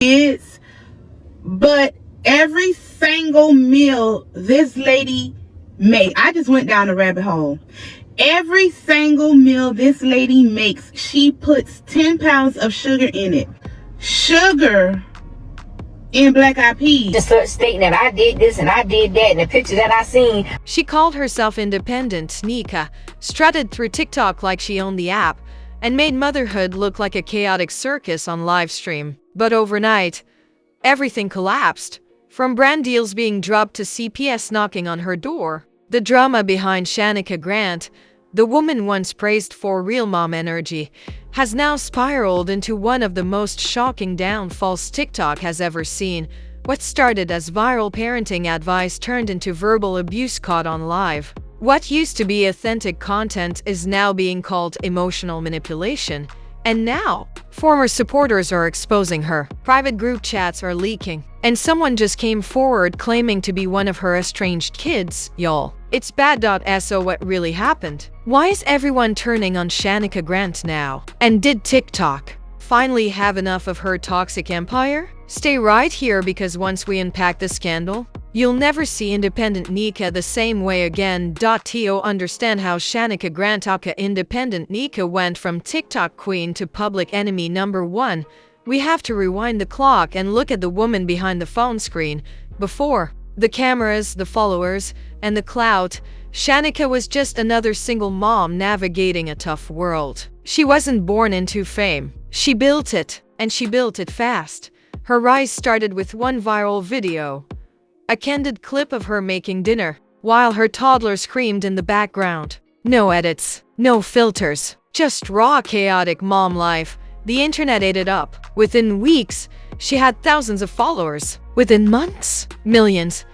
kids, but every single meal this lady made, I just went down a rabbit hole. Every single meal this lady makes, she puts 10 pounds of sugar in it. Sugar in black eyed peas. Just stating that I did this and I did that, and the pictures that I seen. She called herself independent Shanika, strutted through TikTok like she owned the app, and made motherhood look like a chaotic circus on live stream. But overnight, everything collapsed. From brand deals being dropped to CPS knocking on her door. The drama behind Shanika Grant, the woman once praised for real mom energy, has now spiraled into one of the most shocking downfalls TikTok has ever seen. What started as viral parenting advice turned into verbal abuse caught on live. What used to be authentic content is now being called emotional manipulation. And now, former supporters are exposing her. Private group chats are leaking. And someone just came forward claiming to be one of her estranged kids, y'all. It's bad. So what really happened? Why is everyone turning on Shanika Grant now? And did TikTok finally have enough of her toxic empire? Stay right here, because once we unpack the scandal, you'll never see independent Nika the same way again. To understand how Shanika Grant aka independent Nika went from TikTok queen to public enemy number one, we have to rewind the clock and look at the woman behind the phone screen. Before the cameras, the followers, and the clout, Shanika was just another single mom navigating a tough world. She wasn't born into fame. She built it, and she built it fast. Her rise started with one viral video, a candid clip of her making dinner, while her toddler screamed in the background. No edits, no filters, just raw chaotic mom life. The internet ate it up. Within weeks, she had thousands of followers. Within months, millions.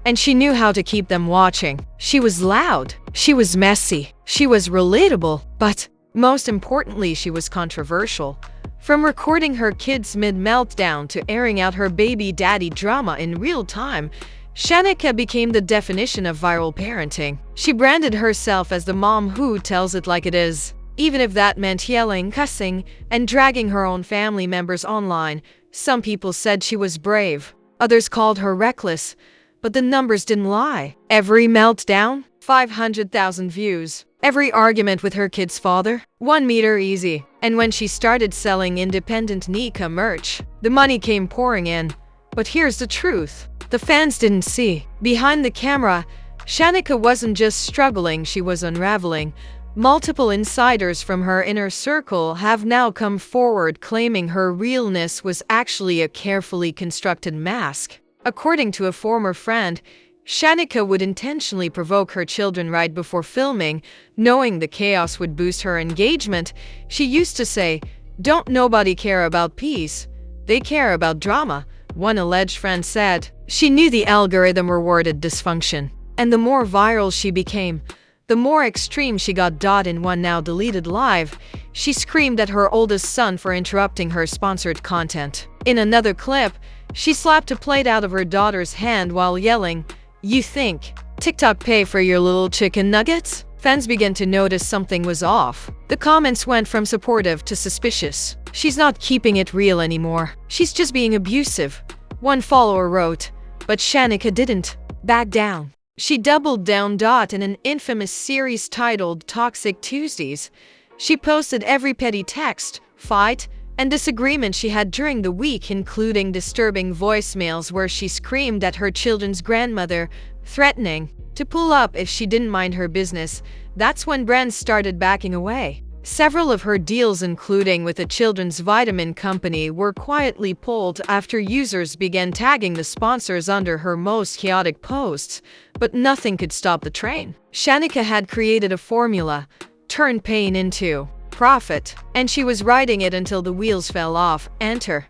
And she knew how to keep them watching. She was loud, she was messy, she was relatable, but most importantly, she was controversial. From recording her kids mid-meltdown to airing out her baby daddy drama in real time, Shanika became the definition of viral parenting. She branded herself as the mom who tells it like it is, even if that meant yelling, cussing, and dragging her own family members online. Some people said she was brave, others called her reckless, but the numbers didn't lie. Every meltdown, 500,000 views. Every argument with her kid's father, 1 meter easy. And when she started selling independent Nika merch, the money came pouring in. But here's the truth. The fans didn't see. Behind the camera, Shanika wasn't just struggling, she was unraveling. Multiple insiders from her inner circle have now come forward claiming her realness was actually a carefully constructed mask. According to a former friend, Shanika would intentionally provoke her children right before filming, knowing the chaos would boost her engagement. She used to say, "Don't nobody care about peace, they care about drama," one alleged friend said. She knew the algorithm rewarded dysfunction, and the more viral she became, the more extreme she got. In one now deleted live, she screamed at her oldest son for interrupting her sponsored content. In another clip, she slapped a plate out of her daughter's hand while yelling, "You think TikTok pay for your little chicken nuggets?" Fans began to notice something was off. The comments went from supportive to suspicious. "She's not keeping it real anymore. She's just being abusive," one follower wrote. But Shanika didn't back down. She doubled down. In an infamous series titled Toxic Tuesdays, she posted every petty text, fight, and disagreement she had during the week, including disturbing voicemails where she screamed at her children's grandmother, threatening to pull up if she didn't mind her business. That's when brands started backing away. Several of her deals, including with a children's vitamin company, were quietly pulled after users began tagging the sponsors under her most chaotic posts. But nothing could stop the train. Shanika had created a formula, turn pain into profit, and she was riding it until the wheels fell off. Enter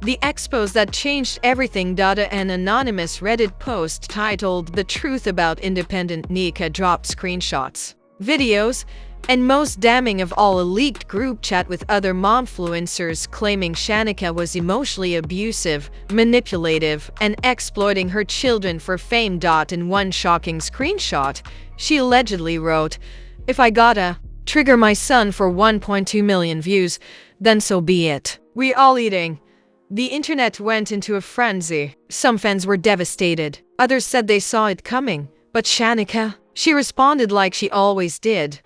the expose that changed everything. An anonymous Reddit post titled "The Truth About Independent Nika" dropped screenshots, videos, and most damning of all, a leaked group chat with other momfluencers claiming Shanika was emotionally abusive, manipulative, and exploiting her children for fame. In one shocking screenshot, she allegedly wrote, "If I gotta trigger my son for 1.2 million views, then so be it. We all eating The internet went into a frenzy. Some fans were devastated. Others said they saw it coming. But Shanika, she responded like she always did.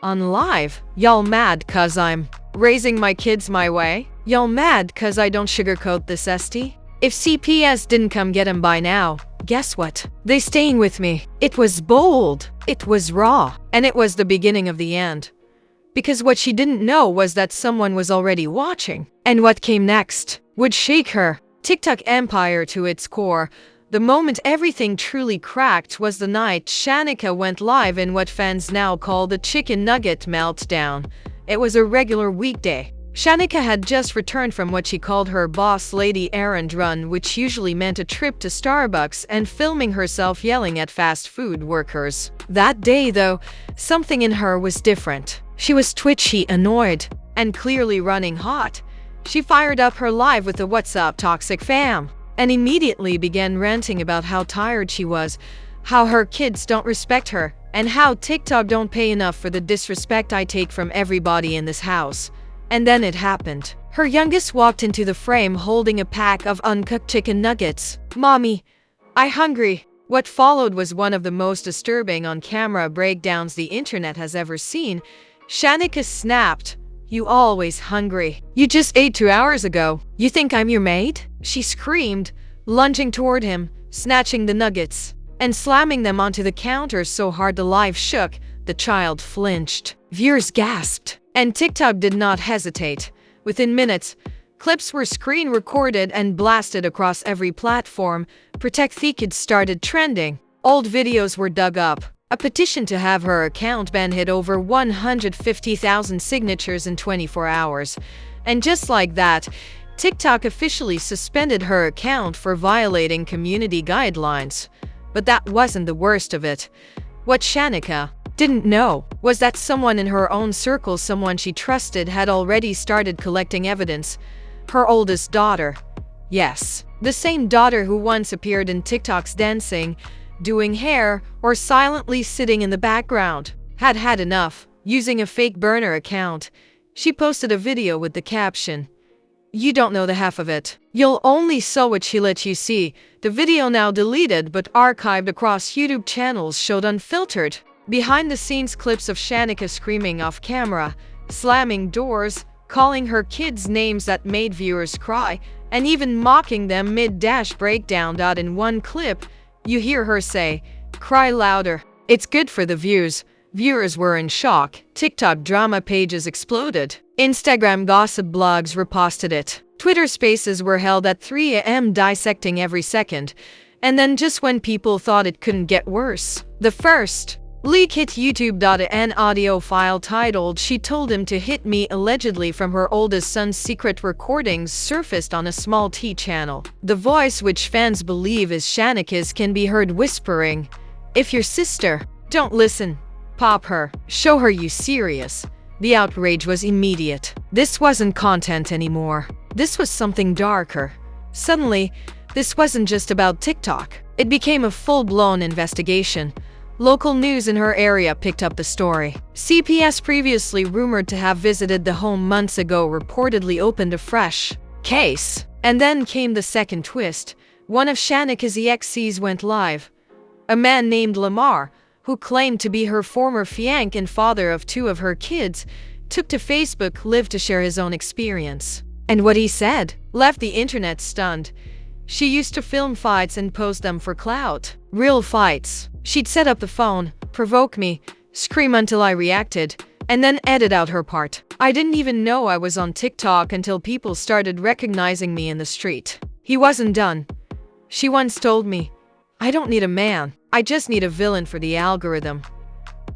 On live, y'all mad cause I'm raising my kids my way? Y'all mad cause I don't sugarcoat this ST? If CPS didn't come get him by now, guess what? They staying with me. It was bold. It was raw. And it was the beginning of the end. Because what she didn't know was that someone was already watching. And what came next would shake her TikTok empire to its core. The moment everything truly cracked was the night Shanika went live in what fans now call the chicken nugget meltdown. It was a regular weekday. Shanika had just returned from what she called her boss lady errand run, which usually meant a trip to Starbucks and filming herself yelling at fast food workers. That day, though, something in her was different. She was twitchy, annoyed, and clearly running hot. She fired up her live with the "What's up, toxic fam?" and immediately began ranting about how tired she was, how her kids don't respect her, and how TikTok don't pay enough for the disrespect I take from everybody in this house. And then it happened. Her youngest walked into the frame holding a pack of uncooked chicken nuggets. "Mommy, I hungry." What followed was one of the most disturbing on-camera breakdowns the internet has ever seen. Shanika snapped, "You always hungry. You just ate 2 hours ago. You think I'm your maid?" She screamed, lunging toward him, snatching the nuggets, and slamming them onto the counter so hard the live shook, the child flinched. Viewers gasped, and TikTok did not hesitate. Within minutes, clips were screen recorded and blasted across every platform. Protect the Kids started trending. Old videos were dug up. A petition to have her account banned hit over 150,000 signatures in 24 hours. And just like that, TikTok officially suspended her account for violating community guidelines. But that wasn't the worst of it. What Shanika didn't know was that someone in her own circle, someone she trusted, had already started collecting evidence. Her oldest daughter. Yes, the same daughter who once appeared in TikTok's dancing, doing hair, or silently sitting in the background, had had enough. Using a fake burner account, she posted a video with the caption, "You don't know the half of it. You'll only saw what she let you see." The video, now deleted but archived across YouTube channels, showed unfiltered, behind-the-scenes clips of Shanika screaming off camera, slamming doors, calling her kids names that made viewers cry, and even mocking them mid-breakdown. In one clip, you hear her say, "Cry louder. It's good for the views." Viewers were in shock. TikTok drama pages exploded. Instagram gossip blogs reposted it. Twitter spaces were held at 3 a.m. dissecting every second. And then, just when people thought it couldn't get worse, the first leak hit YouTube. An audio file titled "She Told Him to Hit Me," allegedly from her oldest son's secret recordings, surfaced on a small T channel. The voice, which fans believe is Shanika's, can be heard whispering, "If your sister, don't listen. Pop her. Show her you serious." The outrage was immediate. This wasn't content anymore. This was something darker. Suddenly, this wasn't just about TikTok. It became a full-blown investigation. Local news in her area picked up the story. CPS, previously rumored to have visited the home months ago, reportedly opened a fresh case. And then came the second twist. One of Shanika's exes went live. A man named Lamar, who claimed to be her former fiancé and father of 2 of her kids, took to Facebook Live to share his own experience. And what he said left the internet stunned. She used to film fights and post them for clout. Real fights. She'd set up the phone, provoke me, scream until I reacted, and then edit out her part. "I didn't even know I was on TikTok until people started recognizing me in the street." He wasn't done. She once told me, "I don't need a man. I just need a villain for the algorithm."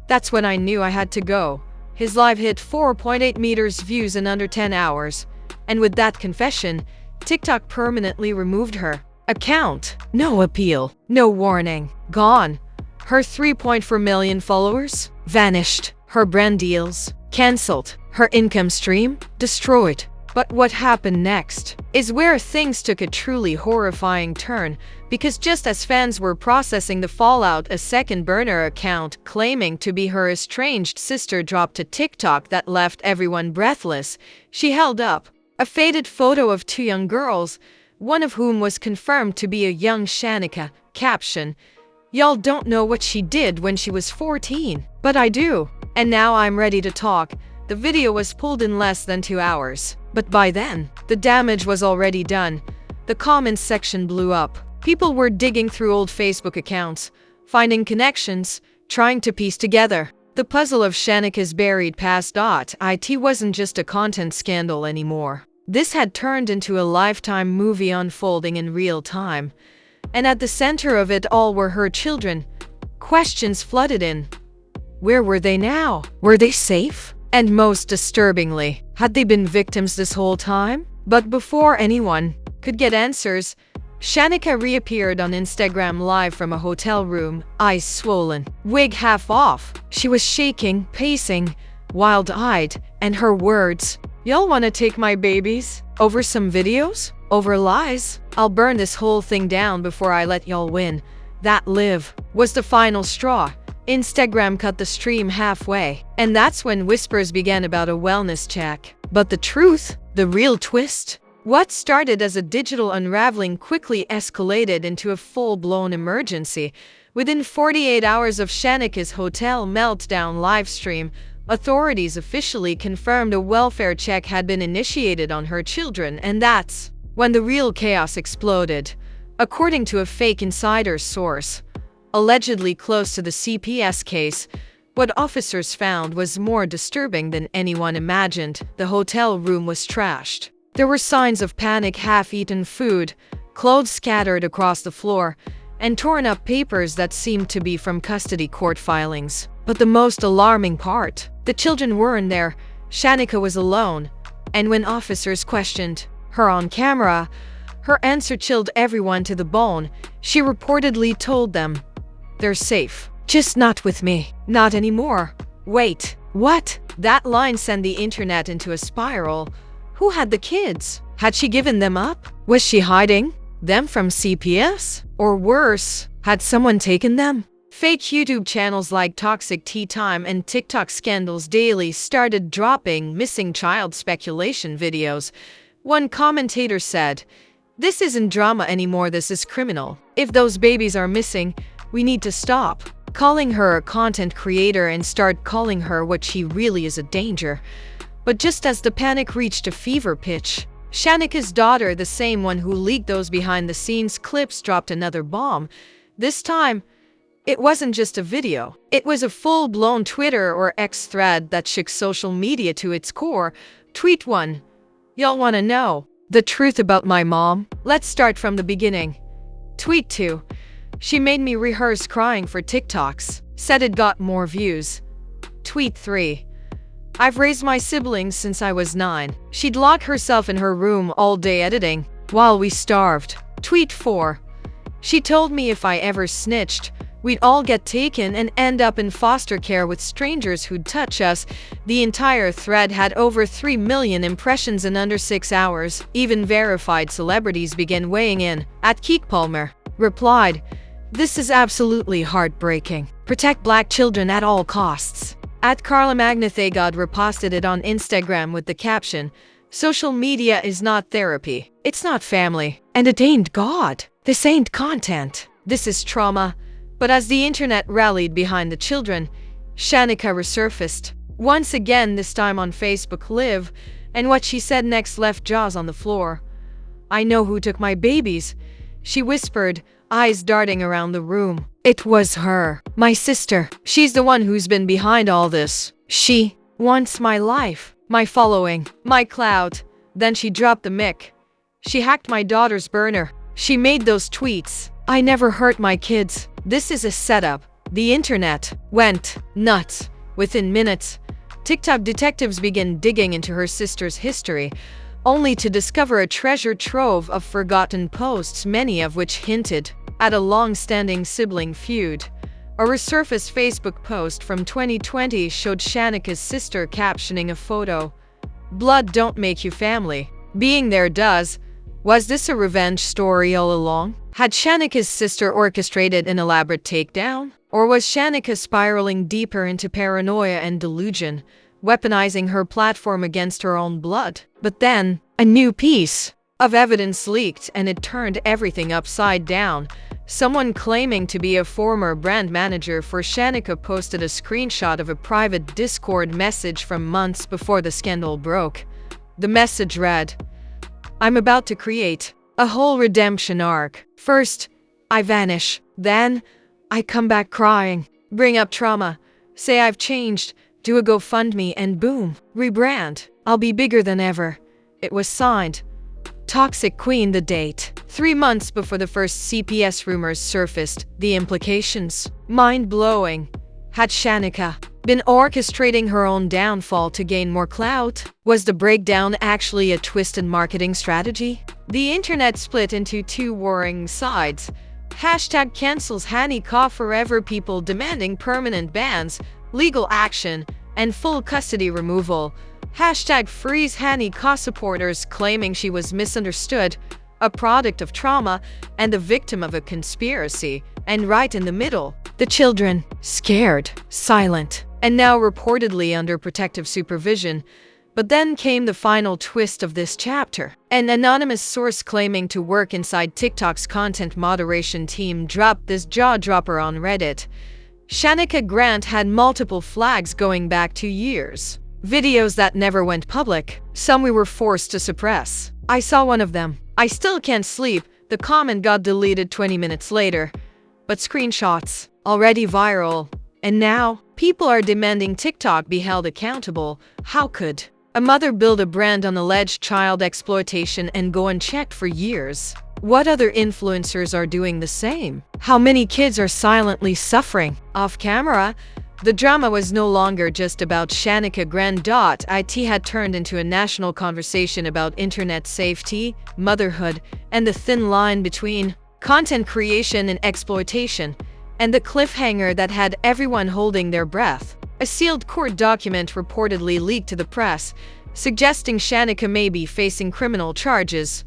That's when I knew I had to go. His live hit 4.8 million views in under 10 hours. And with that confession, TikTok permanently removed her account. No appeal, no warning. Gone. Her 3.4 million followers vanished. Her brand deals cancelled. Her income stream destroyed. But what happened next is where things took a truly horrifying turn, because just as fans were processing the fallout, a second burner account claiming to be her estranged sister dropped a TikTok that left everyone breathless. She held up A faded photo of two young girls, one of whom was confirmed to be a young Shanika. Caption: "Y'all don't know what she did when she was 14, but I do. And now I'm ready to talk." The video was pulled in less than 2 hours. But by then, the damage was already done. The comments section blew up. People were digging through old Facebook accounts, finding connections, trying to piece together the puzzle of Shanika's buried past. It wasn't just a content scandal anymore. This had turned into a Lifetime movie unfolding in real time. And at the center of it all were her children. Questions flooded in. Where were they now? Were they safe? And most disturbingly, had they been victims this whole time? But before anyone could get answers, Shanika reappeared on Instagram Live from a hotel room, eyes swollen, wig half off. She was shaking, pacing, wild-eyed, and her words, "Y'all wanna take my babies? Over some videos? Over lies? I'll burn this whole thing down before I let y'all win." That live was the final straw. Instagram cut the stream halfway, and that's when whispers began about a wellness check. But the truth, the real twist, what started as a digital unraveling quickly escalated into a full-blown emergency. Within 48 hours of Shanika's hotel meltdown livestream, authorities officially confirmed a welfare check had been initiated on her children, and that's when the real chaos exploded. According to a fake insider source, allegedly close to the CPS case, what officers found was more disturbing than anyone imagined. The hotel room was trashed. There were signs of panic, half-eaten food, clothes scattered across the floor, and torn-up papers that seemed to be from custody court filings. But the most alarming part, the children weren't there. Shanika was alone, and when officers questioned her on camera, her answer chilled everyone to the bone. She reportedly told them, "They're safe. Just not with me. Not anymore." Wait, what? That line sent the internet into a spiral. Who had the kids? Had she given them up? Was she hiding them from CPS? Or worse, had someone taken them? Fake YouTube channels like Toxic Tea Time and TikTok Scandals Daily started dropping missing child speculation videos. One commentator said, "This isn't drama anymore, this is criminal. If those babies are missing, we need to stop calling her a content creator and start calling her what she really is, a danger." But just as the panic reached a fever pitch, Shanika's daughter, the same one who leaked those behind-the-scenes clips, dropped another bomb. This time, it wasn't just a video. It was a full-blown Twitter or X thread that shook social media to its core. Tweet 1. "Y'all wanna know the truth about my mom? Let's start from the beginning." Tweet 2. "She made me rehearse crying for TikToks. Said it got more views." Tweet 3. "I've raised my siblings since I was 9. She'd lock herself in her room all day editing while we starved." Tweet 4. "She told me if I ever snitched, we'd all get taken and end up in foster care with strangers who'd touch us." The entire thread had over 3 million impressions in under 6 hours. Even verified celebrities began weighing in. At Keek Palmer replied, "This is absolutely heartbreaking. Protect black children at all costs." At Carla Magnathegod reposted it on Instagram with the caption, "Social media is not therapy. It's not family. And it ain't God. This ain't content. This is trauma." But as the internet rallied behind the children, Shanika resurfaced. Once again, this time on Facebook Live, and what she said next left jaws on the floor. "I know who took my babies," she whispered, eyes darting around the room. "It was her. My sister. She's the one who's been behind all this. She wants my life, my following, my clout." Then she dropped the mic. "She hacked my daughter's burner. She made those tweets. I never hurt my kids. This is a setup." The internet went nuts. Within minutes, TikTok detectives began digging into her sister's history, only to discover a treasure trove of forgotten posts, many of which hinted at a long-standing sibling feud. A resurfaced Facebook post from 2020 showed Shanika's sister captioning a photo, "Blood don't make you family. Being there does." Was this a revenge story all along? Had Shanika's sister orchestrated an elaborate takedown? Or was Shanika spiraling deeper into paranoia and delusion, weaponizing her platform against her own blood? But then, A new piece of evidence leaked and it turned everything upside down. Someone claiming to be a former brand manager for Shanika posted a screenshot of a private Discord message from months before the scandal broke. The message read, "I'm about to create a whole redemption arc. First, I vanish. Then, I come back crying. Bring up trauma. Say I've changed. Do a GoFundMe and boom. Rebrand. I'll be bigger than ever." It was signed Toxic Queen. The date 3 months before the first CPS rumors surfaced. The implications mind-blowing. Had Shanika been orchestrating her own downfall to gain more clout? Was the breakdown actually a twisted marketing strategy? The internet split into two warring sides. Hashtag cancels Shanika forever, people demanding permanent bans, legal action, and full custody removal. Hashtag freeze Shanika supporters claiming she was misunderstood, a product of trauma, and the victim of a conspiracy. And right in the middle, the children, scared, silent, and now reportedly under protective supervision. But then came the final twist of this chapter. An anonymous source claiming to work inside TikTok's content moderation team dropped this jaw-dropper on Reddit. Shanika Grant had multiple flags going back 2 years. Videos that never went public. Some we were forced to suppress. I saw one of them. "I still can't sleep." The comment got deleted 20 minutes later. But screenshots, already viral. And now, people are demanding TikTok be held accountable. How could a mother build a brand on alleged child exploitation and go unchecked for years? What other influencers are doing the same? How many kids are silently suffering? Off camera, the drama was no longer just about Shanika Grant. It had turned into a national conversation about internet safety, motherhood, and the thin line between content creation and exploitation, and the cliffhanger that had everyone holding their breath. A sealed court document reportedly leaked to the press, suggesting Shanika may be facing criminal charges.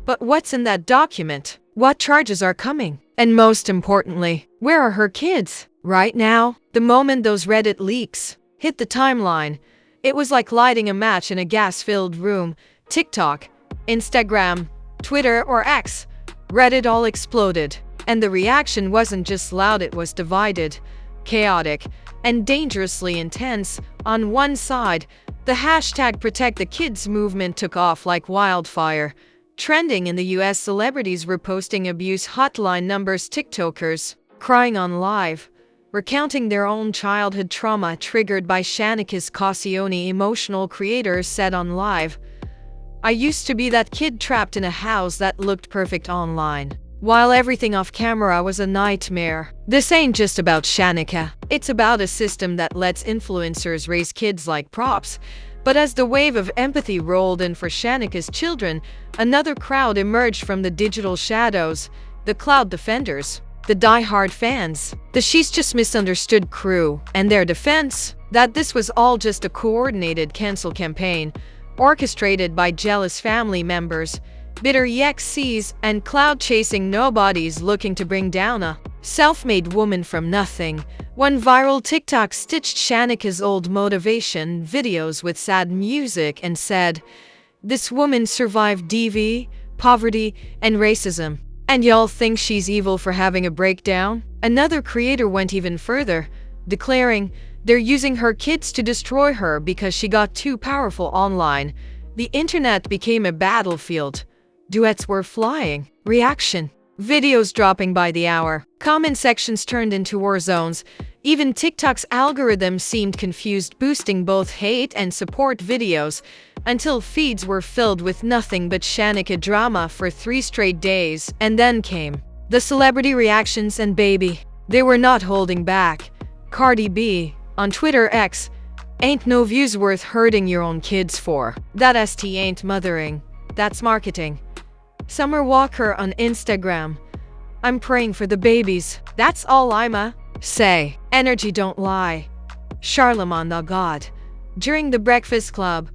But what's in that document? What charges are coming? And most importantly, where are her kids? Right now, the moment those Reddit leaks hit the timeline, it was like lighting a match in a gas-filled room. TikTok, Instagram, Twitter, or X, Reddit all exploded. And the reaction wasn't just loud, it was divided, chaotic, and dangerously intense. On one side, the hashtag Protect the Kids movement took off like wildfire. Trending in the US, celebrities reposting abuse hotline numbers, TikTokers crying on live, recounting their own childhood trauma triggered by Shanika's Cassione. Emotional creators said on live, "I used to be that kid trapped in a house that looked perfect online, while everything off camera was a nightmare." This ain't just about Shanika. It's about a system that lets influencers raise kids like props. But as the wave of empathy rolled in for Shanika's children, another crowd emerged from the digital shadows. The cloud defenders, the die-hard fans, the "she's just misunderstood" crew, and their defense that this was all just a coordinated cancel campaign orchestrated by jealous family members, bitter exes, and cloud-chasing nobodies looking to bring down a self-made woman from nothing. One viral TikTok stitched Shanika's old motivation videos with sad music and said, "This woman survived DV, poverty, and racism. And y'all think she's evil for having a breakdown?" Another creator went even further, declaring, "They're using her kids to destroy her because she got too powerful online." The internet became a battlefield. Duets were flying. Reaction videos dropping by the hour. Comment sections turned into war zones. Even TikTok's algorithm seemed confused, boosting both hate and support videos, until feeds were filled with nothing but Shanika drama for 3 straight days. And then came the celebrity reactions, and baby, they were not holding back. Cardi B, on Twitter X, "Ain't no views worth hurting your own kids for. That ST ain't mothering. That's marketing." Summer Walker on Instagram, "I'm praying for the babies. That's all I'ma say. Energy don't lie." Charlemagne the God, during the Breakfast Club,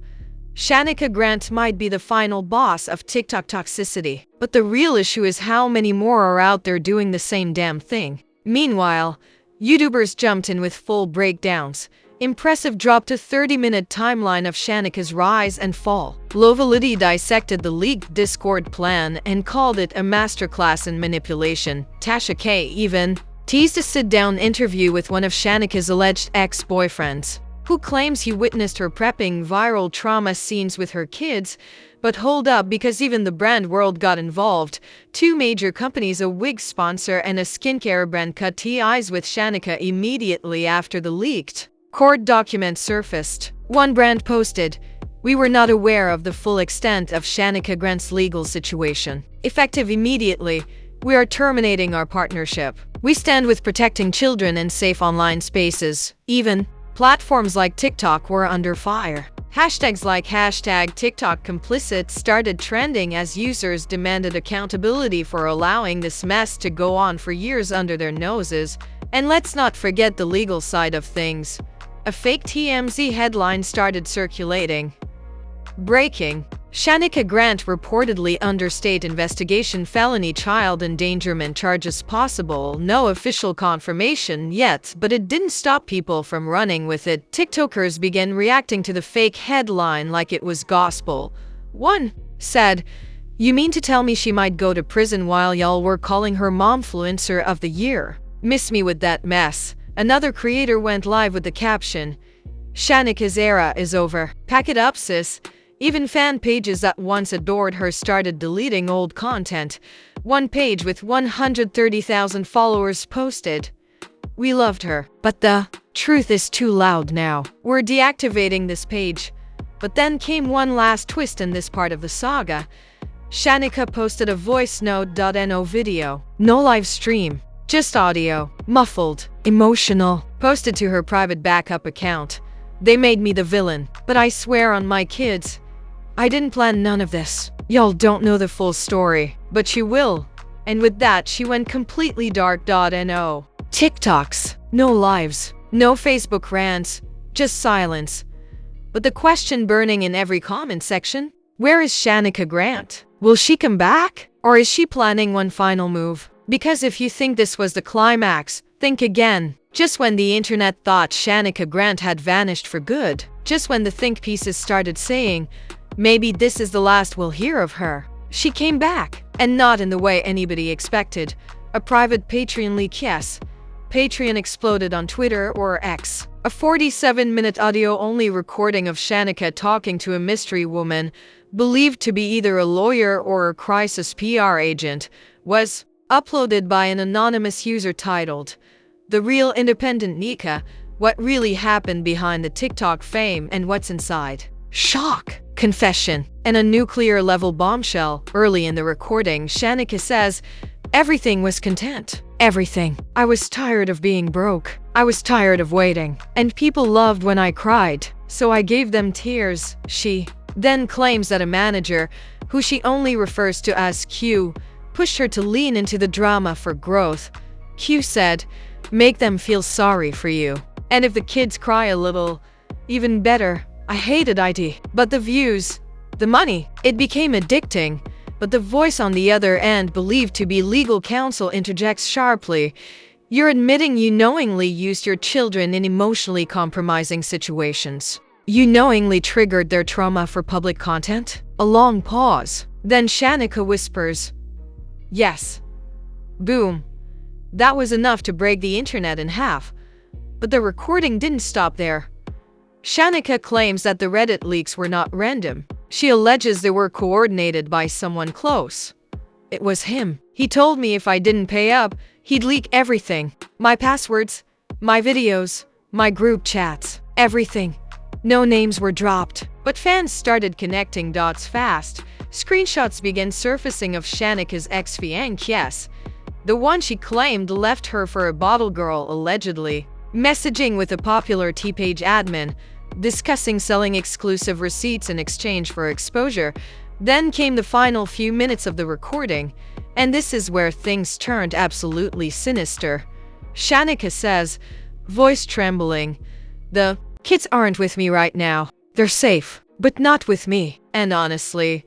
Shanika Grant might be the final boss of TikTok toxicity. But the real issue is how many more are out there doing the same damn thing. Meanwhile, YouTubers jumped in with full breakdowns. Impressive drop to 30-minute timeline of Shanika's rise and fall. Low Validity dissected the leaked Discord plan and called it a masterclass in manipulation. Tasha K even teased a sit-down interview with one of Shanika's alleged ex-boyfriends, who claims he witnessed her prepping viral trauma scenes with her kids. But hold up, because even the brand world got involved. Two major companies, a wig sponsor and a skincare brand, cut ties with Shanika immediately after the leaked court documents surfaced. One brand posted, "We were not aware of the full extent of Shanika Grant's legal situation. Effective immediately, we are terminating our partnership. We stand with protecting children and safe online spaces." Even platforms like TikTok were under fire. Hashtags like #TikTok complicit started trending as users demanded accountability for allowing this mess to go on for years under their noses. And let's not forget the legal side of things. A fake TMZ headline started circulating. Breaking: Shanika Grant reportedly under state investigation, felony child endangerment charges possible. No official confirmation yet, but it didn't stop people from running with it. TikTokers began reacting to the fake headline like it was gospel. One said, "You mean to tell me she might go to prison while y'all were calling her Momfluencer of the Year? Miss me with that mess." Another creator went live with the caption, "Shanika's era is over. Pack it up, sis." Even fan pages that once adored her started deleting old content. One page with 130,000 followers posted, "We loved her, but the truth is too loud now. We're deactivating this page." But then came one last twist in this part of the saga. Shanika posted a voice note.no video. No live stream, just audio, muffled, emotional, posted to her private backup account. "They made me the villain, but I swear on my kids, I didn't plan none of this. Y'all don't know the full story, but you will." And with that, she went completely dark.no. TikToks, no lives, no Facebook rants, just silence. But the question burning in every comment section, where is Shanika Grant? Will she come back? Or is she planning one final move? Because if you think this was the climax, think again. Just when the internet thought Shanika Grant had vanished for good, just when the think pieces started saying, maybe this is the last we'll hear of her, she came back. And not in the way anybody expected. A private Patreon leak, yes. Patreon exploded on Twitter or X. A 47-minute audio-only recording of Shanika talking to a mystery woman, believed to be either a lawyer or a crisis PR agent, was uploaded by an anonymous user titled, "The Real Independent Nika, What Really Happened Behind the TikTok Fame and What's Inside." Shock, confession, and a nuclear-level bombshell. Early in the recording, Shanika says, "Everything was content. Everything. I was tired of being broke. I was tired of waiting. And people loved when I cried, so I gave them tears." She then claims that a manager, who she only refers to as Q, pushed her to lean into the drama for growth. Q said, "Make them feel sorry for you. And if the kids cry a little, even better." I hated IT. But the views, the money, it became addicting. But the voice on the other end, believed to be legal counsel, interjects sharply, "You're admitting you knowingly used your children in emotionally compromising situations. You knowingly triggered their trauma for public content?" A long pause. Then Shanika whispers, "Yes." Boom. That was enough to break the internet in half. But the recording didn't stop there. Shanika claims that the Reddit leaks were not random. She alleges they were coordinated by someone close. "It was him. He told me if I didn't pay up, he'd leak everything. My passwords, my videos, my group chats, everything." No names were dropped. But fans started connecting dots fast. Screenshots began surfacing of Shanika's ex-fiancé, yes, the one she claimed left her for a bottle girl, allegedly, messaging with a popular T-page admin, discussing selling exclusive receipts in exchange for exposure. Then came the final few minutes of the recording, and this is where things turned absolutely sinister. Shanika says, voice trembling, "The kids aren't with me right now. They're safe, but not with me." And honestly,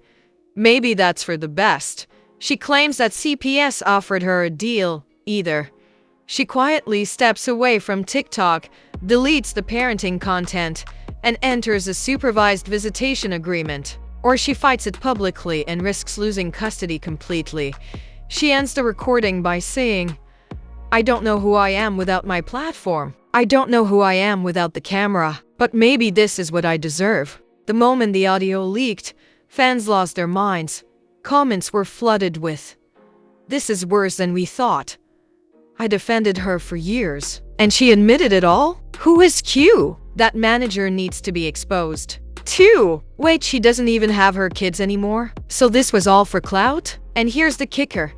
maybe that's for the best. She claims that CPS offered her a deal. Either she quietly steps away from TikTok, deletes the parenting content, and enters a supervised visitation agreement. Or she fights it publicly and risks losing custody completely. She ends the recording by saying, "I don't know who I am without my platform. I don't know who I am without the camera. But maybe this is what I deserve." The moment the audio leaked, fans lost their minds. Comments were flooded with, "This is worse than we thought. I defended her for years. And she admitted it all? Who is Q? That manager needs to be exposed." 2. Wait, she doesn't even have her kids anymore? So this was all for clout? And here's the kicker.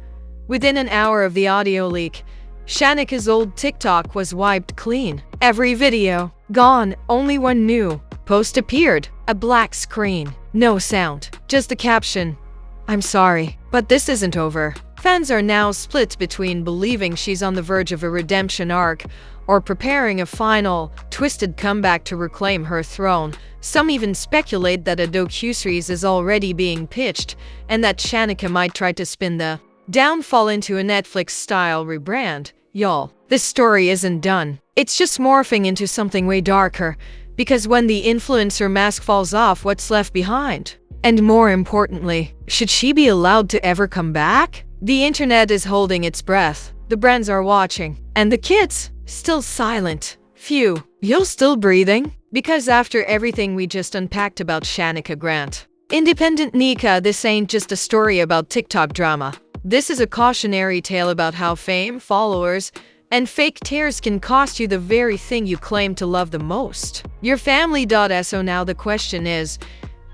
Within an hour of the audio leak, Shanika's old TikTok was wiped clean. Every video gone, only one new post appeared. A black screen, no sound, just the caption, "I'm sorry, but this isn't over." Fans are now split between believing she's on the verge of a redemption arc or preparing a final, twisted comeback to reclaim her throne. Some even speculate that a docuseries is already being pitched and that Shanika might try to spin the downfall into a Netflix-style rebrand. Y'all, this story isn't done. It's just morphing into something way darker, because when the influencer mask falls off, what's left behind? And more importantly, should she be allowed to ever come back? The internet is holding its breath. The brands are watching. And the kids? Still silent. Phew, you're still breathing? Because after everything we just unpacked about Shanika Grant, Independent Nika, this ain't just a story about TikTok drama. This is a cautionary tale about how fame, followers, and fake tears can cost you the very thing you claim to love the most. Your family. So now the question is,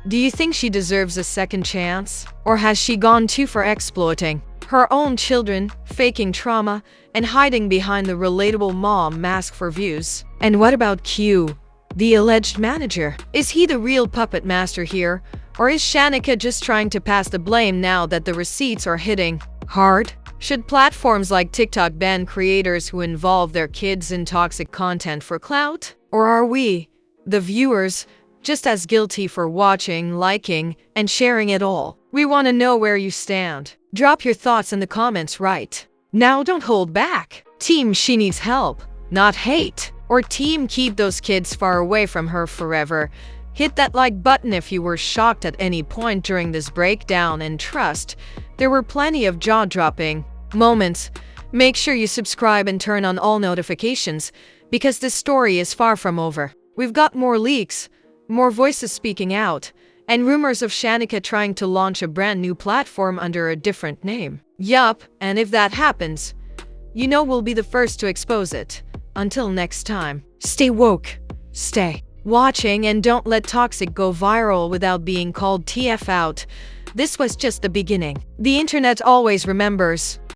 do you think she deserves a second chance? Or has she gone too far exploiting her own children, faking trauma, and hiding behind the relatable mom mask for views? And what about Q, the alleged manager? Is he the real puppet master here? Or is Shanika just trying to pass the blame now that the receipts are hitting hard? Should platforms like TikTok ban creators who involve their kids in toxic content for clout? Or are we, the viewers, just as guilty for watching, liking, and sharing it all? We want to know where you stand. Drop your thoughts in the comments right now. Don't hold back. Team She Needs Help, not hate. Or team Keep Those Kids Far Away From Her Forever. Hit that like button if you were shocked at any point during this breakdown, and trust, there were plenty of jaw-dropping moments. Make sure you subscribe and turn on all notifications, because this story is far from over. We've got more leaks, more voices speaking out, and rumors of Shanika trying to launch a brand new platform under a different name. Yup, and if that happens, you know we'll be the first to expose it. Until next time, stay woke, stay watching, and don't let toxic go viral without being called TF out. This was just the beginning. The internet always remembers.